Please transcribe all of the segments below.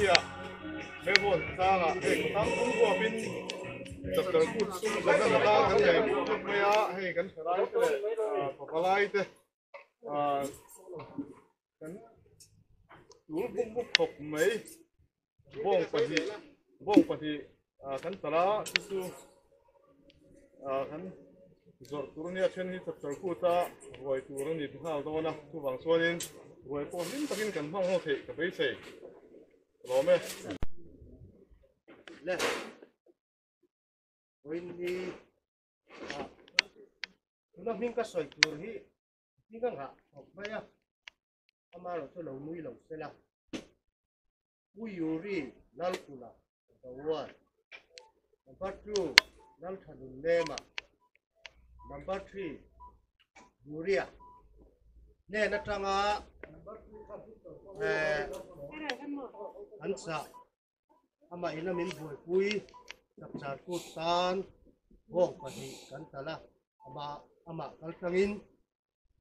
ya Mebon Sanga hey Tang Kung Hua Bin tập trở cút sung gần gần ta cái này cũng mấy á hay cái sợi thế có lại thế cái đủ bung bung khop mấy bông phải thì cái sala itu cái rồi turun ya trên thì tập trở cút ta rồi turun thì thao đó na tu vàng xuân nên rồi có những cái cái phong hoa thể cái bấy sấy rồi mấy Windy, nó mình có sợi chuột hi, mình có ngã, học bây giờ, ama lo cho lâu mũi lâu xe la, uyuri nal kula, number one, number two, nal thadun nema, number three, urea, nè nó trăng á, anh sa, ama ina mình vui vui. Tập sản cốt tan vong và thị cắn ta la ama kaltangin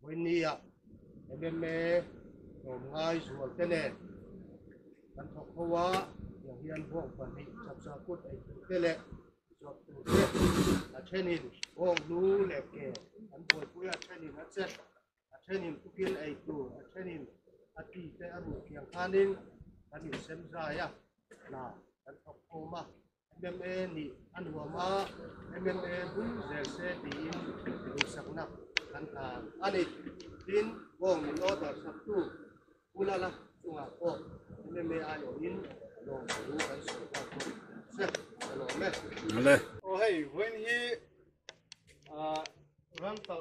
winia emme nom ngai sual tene kan thok hawa yang hian vong và thị tập sản cốt ai tele jok tu te a thenin vong nu le ke an boy puya thenin a set a thenin kupin ai tu a thenin a ti te aru kyang khanin kan sem za ya na kan thok homa MMA ni anwama MMA bun zelse din rusakna kanta ani din wong ni order sabtu ulala sunga ko MMA ayo in lo ru kan so ko se lo me ale oh hey when he ran ta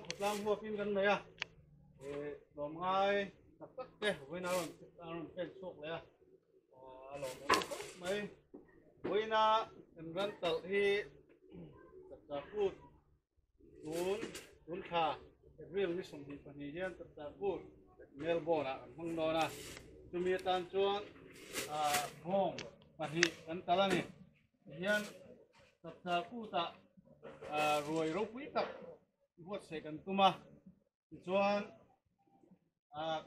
khutlang ho pin kan na ya lo ngai tak tak te when aron pen sok le ya lo mai với na em vẫn tự hi tập tập phút tuôn khá riêng với sông thị phần hiền tập tập phút Melbourne à mong đó na chúng mình tan chuan hong phần hi anh ta là nè hiền tập tập phút ta rồi râu quý tập vót sẽ cần tuma chuan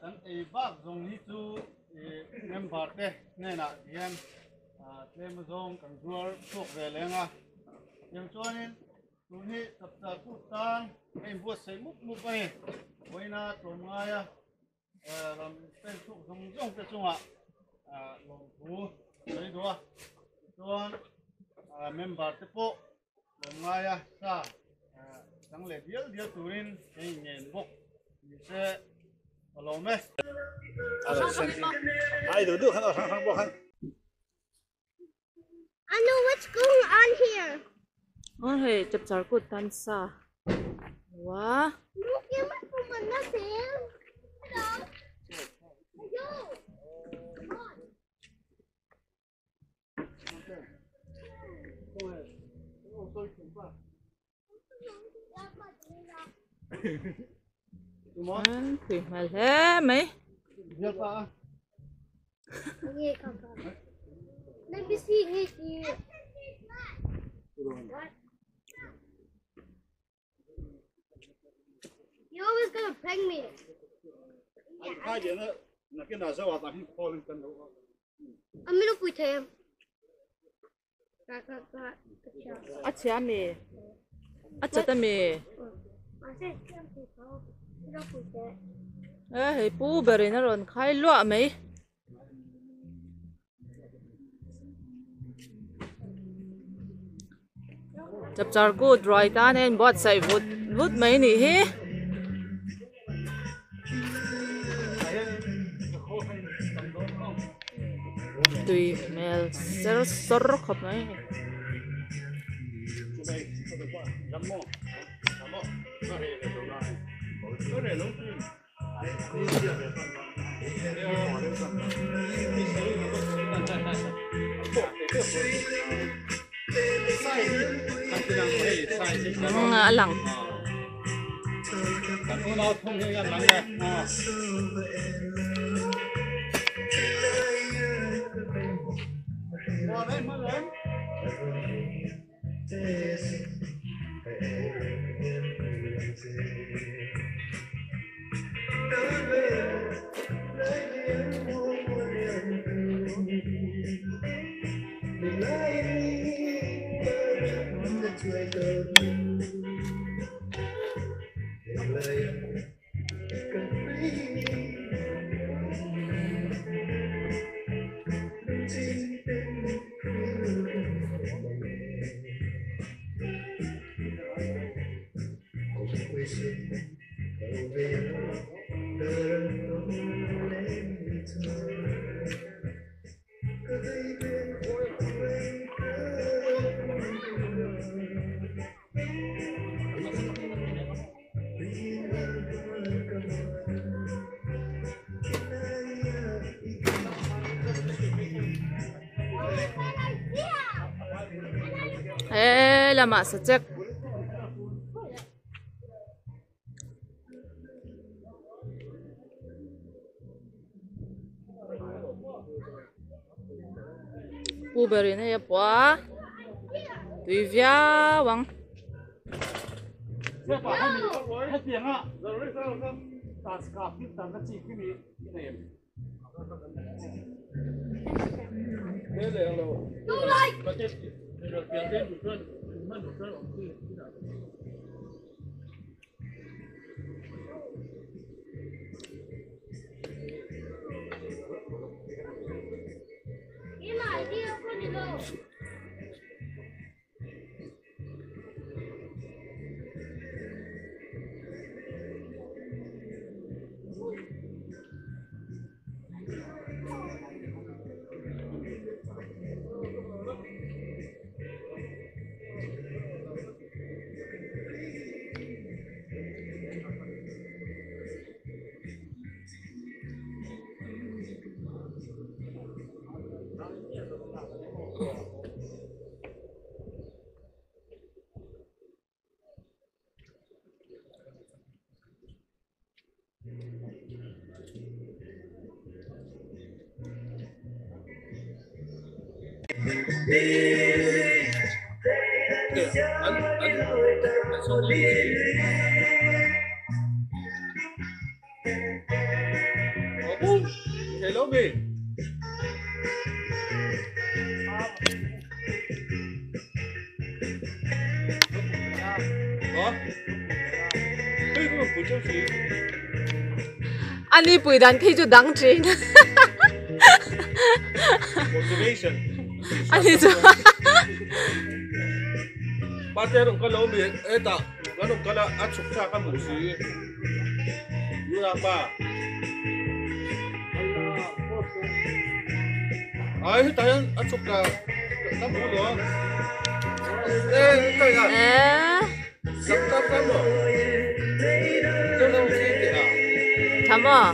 cần ai bác dùng hi chu member te nghe na hiền thêm dòng càng ruột thuộc về lên à, nhưng cho nên tụi hi tập tập cút tan, em vuốt xây múc này, với na tụi ngay à, làm tên thuộc dòng cái chung à, làm thú đấy đó, cho member tiếp bộ, làm ngay à, sa, chẳng lẽ điel tụi in cái nhện bốc, sẽ làm mấy, ai được hàng bốc hàng. I know what's going on here. Oh hey, chập char cút tan sa. Wow. Look, you must come nothing. Hello. Yo. Come on. Thì mà thế mấy. Let me see it here. What? You always gonna prank me. Hai chuyện đó là cái nào sao mà tao không lên cân đâu. I'm gonna put him. Acha mi. Acha ta mi. I said, don't put that. Hey, pu beri na ron khai lua mấy. Chập char good rồi ta nên bớt say vút mấy nỉ hi. Tùy mel sơ khóc mấy. Lặng. lama sa check Uberin hay apa? Tuivia wang. Thế bảo hai mình có lối hết tiền ạ. Rồi đấy sao không? Ta scap cái ta cái chi cái này này. Thế là đâu? Có chết. Rồi tiền đến đủ cân, mất đủ cân ông kia. Đi lại đi, con đi đâu? Hello me. Có. Cái của chú sĩ. Anh đi bùi đàn khi chú đăng trên Motivation. anh đi chú Ba te dong ka lo mi eta. Ga dong ka la at suk sa ka mu si. Yu ra ba. Ai ta yan at suk ka. Ka mu lo. Cái à. Sắp sắp sắp rồi. Cái đâu chi thế à? Thắm à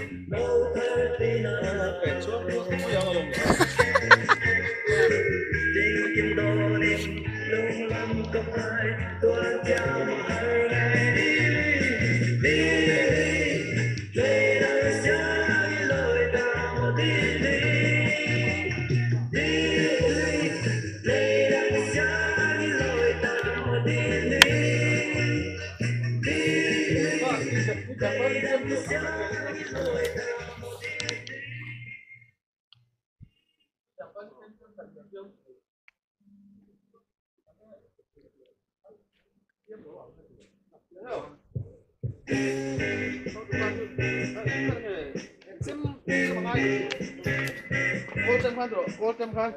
Phải xuống không có gì đâu. Cô xem khai.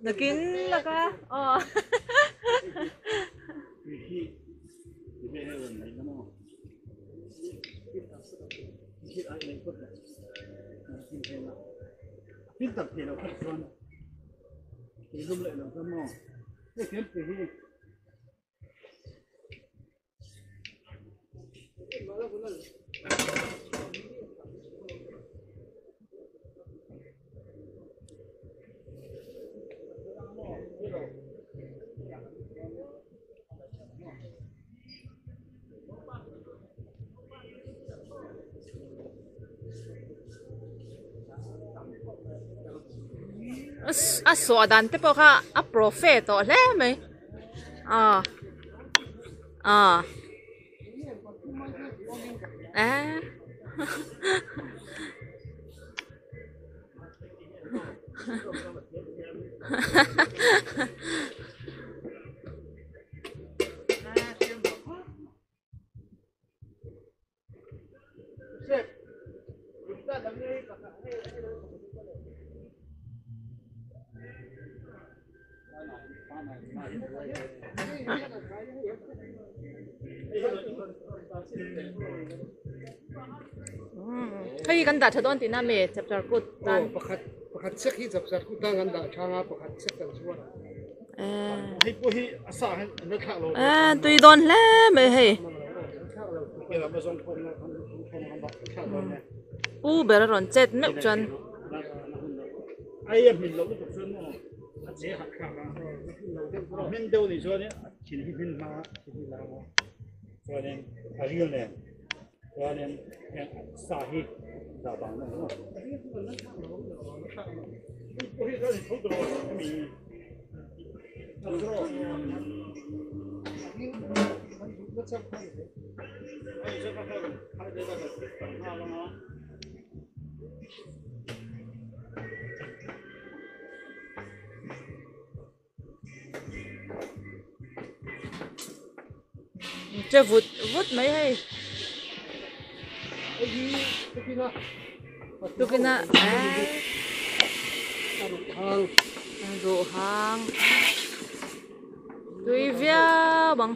Naging laka oh Tiếp tập thể nào khác con thì dung lại làm sao mò cái kiếm thì đi so dan te po ka a prophet to le me Hey kan da thadon tina me chapter ko tan ประคัดเช็คที่จับจัดกูตั้งกันด่าช่างประคัดเช็คกันชัวร์ ให้พวกที่อาสาให้นักข่าวเรา tui don le me hey เกี่ยวกับประสงค์คนนะคนทำบัตรข่าวเนี่ย u ber ron chet me chan ไอ้ยังมีเราก็ต้องซื้อมั่งเจ๊หักขาเราเม่นเดียวนี่ส่วนนี้ชิ้นที่พินมาชิ้นที่เราส่วนนี้อะไรกันเนี่ยส่วนนี้เนี่ยสาเหตุดาวบางเนาะพวกที่เขาทุกตัวมีทุกตัว che vut mấy hey tu kina ru hang tui via bang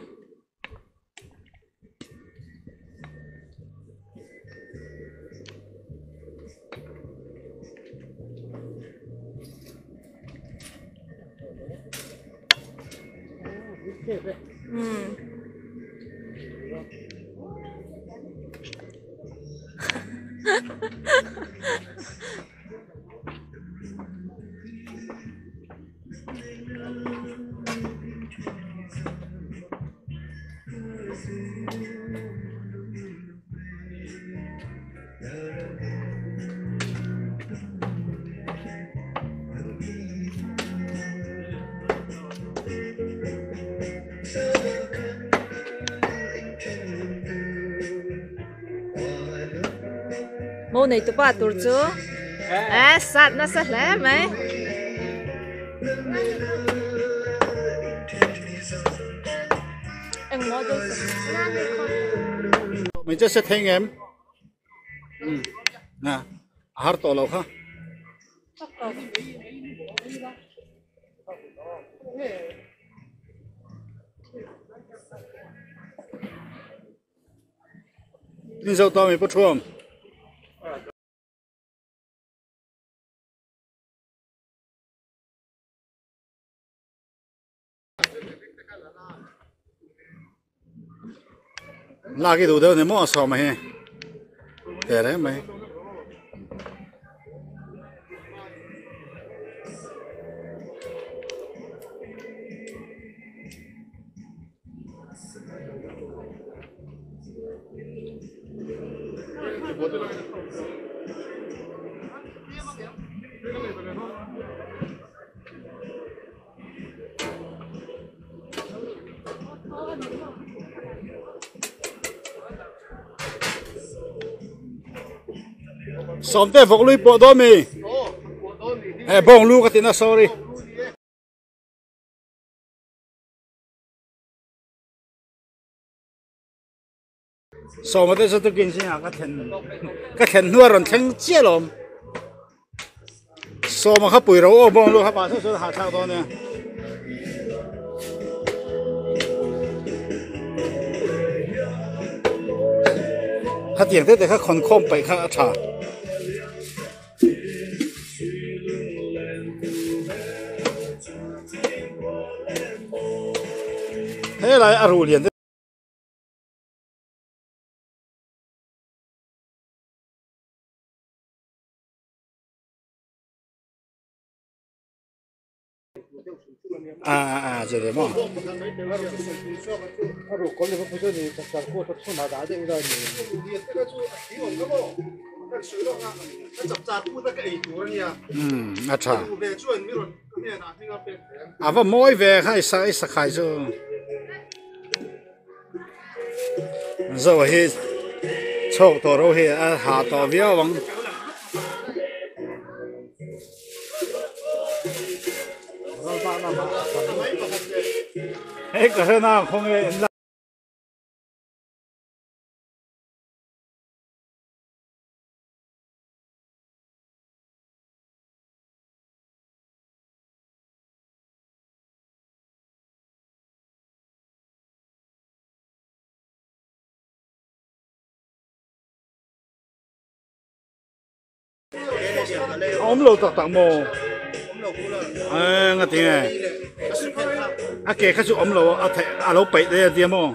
mô này tụi ba tụi chú sát nó sát lẽ mấy em ngó tôi mìnhจะเซตให้เงี้ยนะอาหารตัวเราค่ะนี่เจ้าตัวมีผู้ชมลากี่ตัวเดียวเนี่ยมั่วสอบไหมแต่ได้ไหมสมแต่ฟกลุยปอดมีเอ้บ้องลูกกันตินะ sorry สมแต่จะตุกินสิฮะก็เห็นหัวรอนทั้งเจี๊ยลมสมเขาปุ๋ยเราโอ้บ้องลูกเขาป่าสุดหาชาวตัวเนี่ยเขาเตียงแต่เขาคนคมไปข้างชาเฮ้ยอะไรอารูเรียนเจ๋งมั้ง阿如果你不说你จับจัดกูต้องมาด่าเด็กได้เนี่ยจับจัดกูตั้งไอ้ตัวเนี่ยอาชากูไปช่วยมีรถเนี่ยนะที่เราเป็น ว่าม้อยเวให้สักใครจะจะว่าเฮ้โชคตัวเราเฮ้หาตัวเบี้ยวังเฮ้ก็เท่านั้นคงเอง ôm lâu tạc tạc mồ ngã tiếng à kể cái chỗ ôm lâu à lâu bảy đây tiếng mồ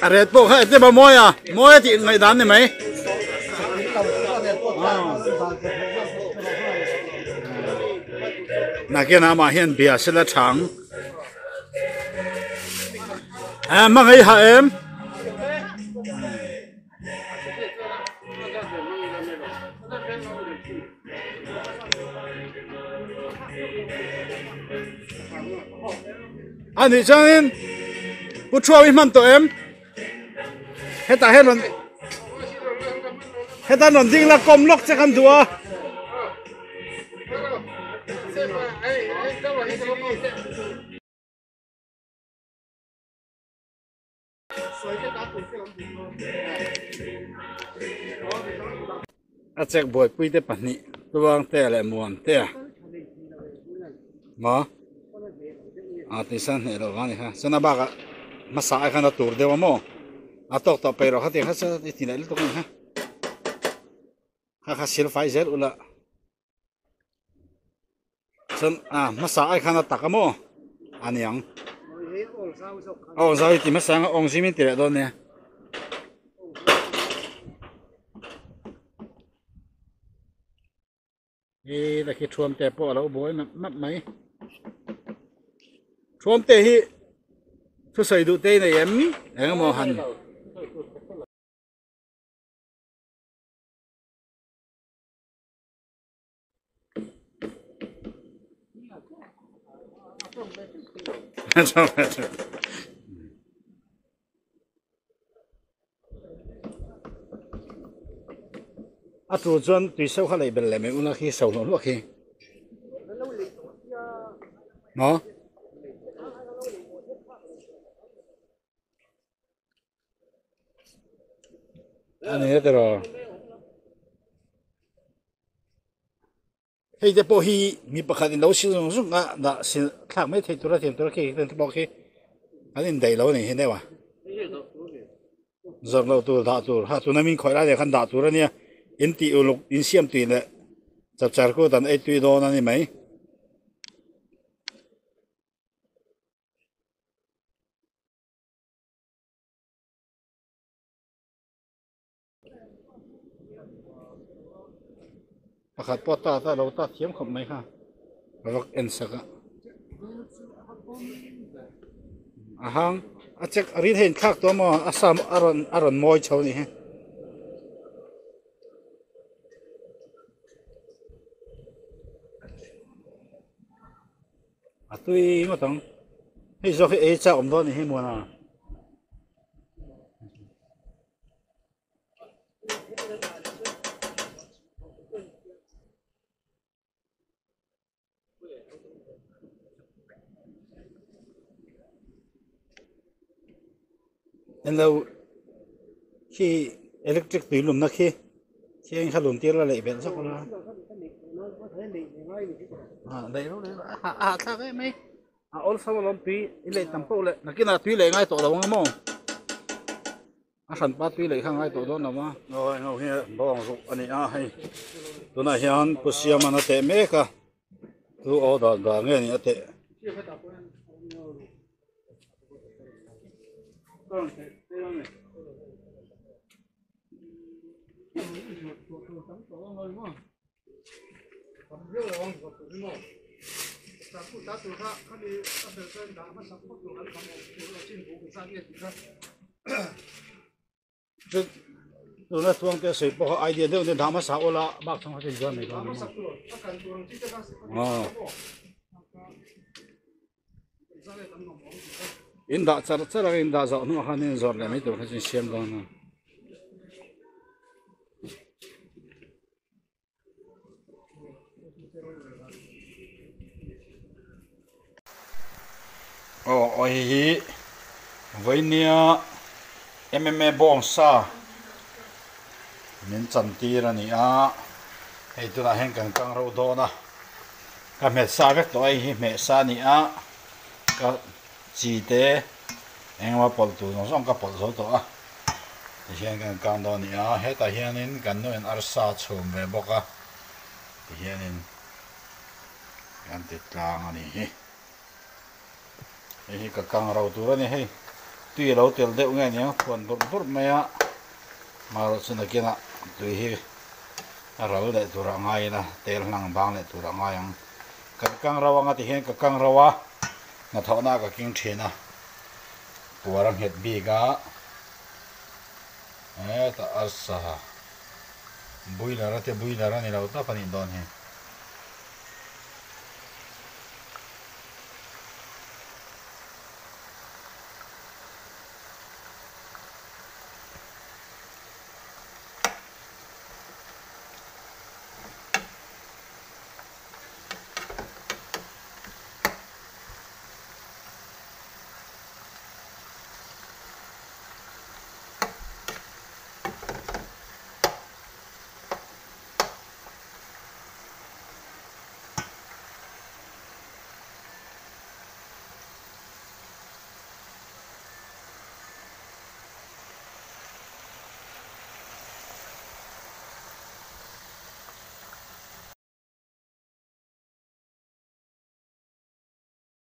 à red bộ hay thế mà môi thì ngày đám này mấy那个那嘛现比是了长，mang cái hả em? Anh cho em,不错，一万多em，还打还轮，还打轮定了，公路这看多。à chắc buổi quy tế bản nhị tôi vang tè lại muộn tè mà à thì sao này rồi anh ha sao bác mà sai khăn tour dewa mo à tóc tóc pero hati hasa thì này lúc ha ha hasil Pfizer ula san mà sai khăn tắc mo anh yang sao thì mà sang ông gì mình tiệt đó nè là khi chuom tè po lâu bối mất mấy chuom tè hi thu sợi đủ tê này em mò hành à chủ dân tùy sau khai lại bên lại mình là khi sầu nó lúc khi nó anh ấy rồi hay để bỏ hi mi bắt khát lâu xíu rồi ngã đã xin khác mấy thầy tôi thêm tôi khi tên bỏ khi anh ấy đầy lâu này hiện nay à giờ lâu tôi đã tôi ha tôi nãy mình khỏi ra để khăn đã tôi rồi nè in ti uluk in siam tui le chap char ko tan ei tui do na ni mai pakhat po ta lo ta thiam khom mai ha lok en saka ahang achek rin hen khak to mo asam aron moi chho ni he à tôi mà tông hay do cái ấy sao ông đó này hay mua nào nên đâu khi electric tùy lùm nó khi anh khai lùm tiền là lại bên sắc là đây đó sao cái mấy ôn sao làm tùy lấy tầm bao lệ là cái nào tùy lấy ngay tổ đâu mà sản phát tùy lấy ngay tổ đó nào mà rồi ngồi here bao nhiêu anh ấy hay tôi nói hiện bữa sáng mà nó tệ mấy cả tôi ở đó nghe này tệ tôi nói tuang cái sợi bỏ idea đó nên thằng mà sao là bác trong cái gì này con in đã chả chả là in đã dạo nó hay nên dọn lại mấy đồ cái xem đó nè ôi hi với nia MMA bong sa mình chân ti ra nè hay tụi nó hẹn căng râu đó na cái mẹ sa vết tụi hi mẹ sa nè cái chỉ thế em mà bol tu nó xong cái bol số to à thì hiện cái càng đó nè hết tại hiện nên cái nó en arsa chum về bốc à thì hiện nên cái tít lang anh hi hi cái càng rau tu ra nè hi tuy rau tel đeo nghe nhá còn bột mày à mà rồi xin kia nè tuy hi rau để tu ra ngay nè tel năng bang để tu ra ngay cái càng rau ngay thì hiện cái càng rau à nó thọ na cái kinh thiên à tua ram het biga ta asa buila rate buila rani lau ta panin don he